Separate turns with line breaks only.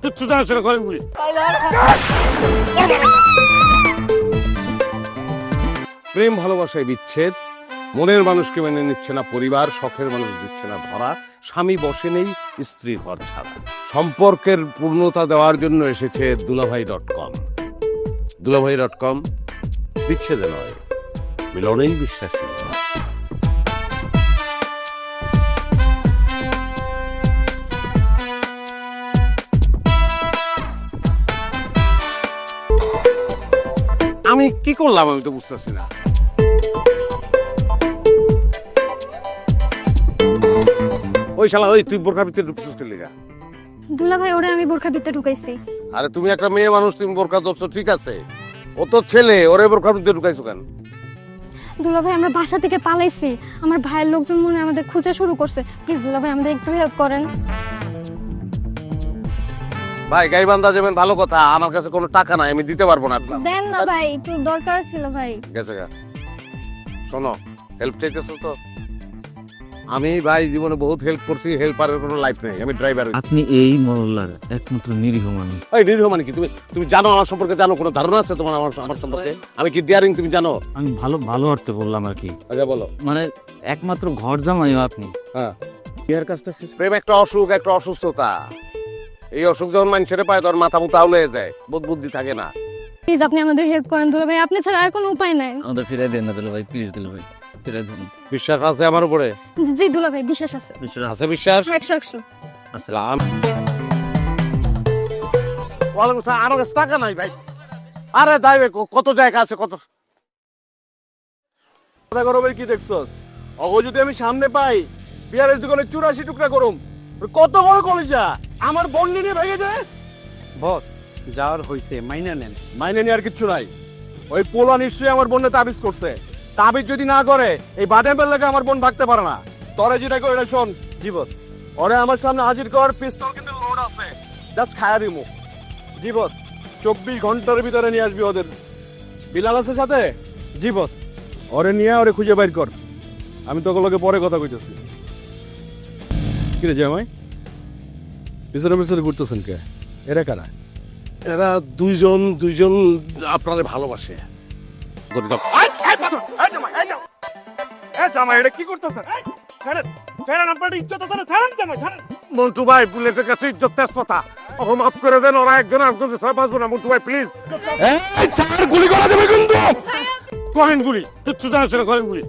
কিচ্ছু জানাস না ঘরের গুলি। প্রেম ভালোবাসায় বিচ্ছেদ, মনের মানুষকে মেনে নিচ্ছে না পরিবার, শখের মানুষ দিচ্ছে না ধরা, স্বামী বসে নেই, স্ত্রী ঘর ছাড়া। সম্পর্কের পূর্ণতা দেওয়ার জন্য এসেছে দুলাভাই.com। দুলাভাই.com বিচ্ছেদে নয়, মিলনেই বিশ্বাসী। আমি কি করলাম আমি তো বুঝতেছি না। ওই শালা, ওই তুই বোরখার ভিতরে ঢুকছিস কি লিগা?
দুলা ভাই, ওরে আমি বোরখার ভিতরে ঢুকাইছি।
আরে তুমি একটা মেয়ে মানুষ, তুমি বোরখা ধরছো ঠিক আছে, ও তো ছেলে, ওরে বোরখার ভিতরে ঢুকাইছো কেন?
দুলা ভাই, আমরা বাসা থেকে পালাইছি, আমার ভাইয়ের লোকজন মনে হয় আমাদের খোঁজা শুরু করছে। প্লিজ দুলা ভাই, আমাদের একটু হেল্প করেন।
ভাই গাইবান্ধা যাবেন ভালো কথা, আমার কাছে কোনো টাকা নাই, আমি দিতে পারবো না।
দেন না ভাই, একটু দরকার ছিল ভাই।
গেছে গা, শোনো, হেল্প চাইতেছো তো? আমি ভাই জীবনে বহুত হেল্প করছি, হেল্পারের কোনো লাইফ নেই, আমি ড্রাইভার।
আপনি এই মহল্লার একমাত্র নিরীহ মানুষ।
এই নিরীহ মানে কি? তুমি তুমি জানো আমার সম্পর্কে? জানো, কোনো ধারণা আছে তোমার আমার আমার সম্পর্কে? আমি কি ডিয়ারিং তুমি জানো?
আমি ভালো ভালো অর্থে বললাম আর কি।
আচ্ছা বলো।
মানে একমাত্র ঘর জামাইও আপনি।
হ্যাঁ, বিয়ের কাজটা শেষ। প্রেম একটা অসুখ, একটা অসুস্থতা। এই অসুখ যখন মানুষের পায় তখন মাথা মুথা উলে যায়, বোধ বুদ্ধি থাকে না।
প্লিজ আপনি আমাদের হেল্প করেন দুলা ভাই, আপনি ছাড়া আর কোনো উপায় নাই।
আমাদের ফিরাই দেন না দিল ভাই, প্লিজ দিল ভাই, ফিরাই দেন।
বিশ্বাস আছে আমার উপরে?
জি দুলা ভাই, বিশ্বাস আছে।
আছে বিশ্বাস?
100
আসসালাম। ওয়ালাইকুম আসসালাম। আমার কাছে টাকা নাই ভাই। আরে দাই ভাই, কত জায়গা আছে, কত
গরমের কি দেখছস? অগো যদি আমি সামনে পাই বিয়ারের দোকানে 84 টুকরা গরম, কত বড় কলিজা আমার বন্ডি নিয়ে ভেঙে যায়।
বস যাওয়ার হইছে, মাইনা নেন।
মাইনে নিয়ে আর কিচ্ছু নাই। ওই পোলা নিশ্চয়ই আমার বোনে তাবিজ করছে। তাবিজ যদি না করে এই বাদামের লাগে আমার বোন ভাগতে পারে না। তরে যেটা করে এটা শোন।
জি বস।
ওরে আমার সামনে হাজির কর, পিস্তল কিন্তু লোড আছে, জাস্ট খায়া দিমু।
জি বস।
24 ঘন্টার ভিতরে নিয়ে আসবি ওদের। বিলাল আছে সাথে?
জি বস।
ওরে নিয়ে ওরে খুঁজে বাইর কর, আমি তোকে লগে পরে কথা কইতেছি। কিরে জামাই, পিছনে পিছনে ঘুরতেছেন কে? এরা কারা?
এরা দুইজন দুইজন আপনারে ভালোবাসে।
জামাই এটা কি করতেছেন? ছাড়েন ছাড়েন, আপনার ইজ্জত আছে না? ছাড়েন জামাই, ছাড়েন।
মন্টু ভাই, বুলেটের কাছে ইজ্জত তেজপাতা, ওকে মাফ করে দেন। ওরা একজন একজনের ছয় পাঁচবো না। মন্টু ভাই প্লিজ।
চার গুলি করা যাবে কিন্তু।
করেন গুলি, কিচ্ছু জানাস না, করেন গুলি।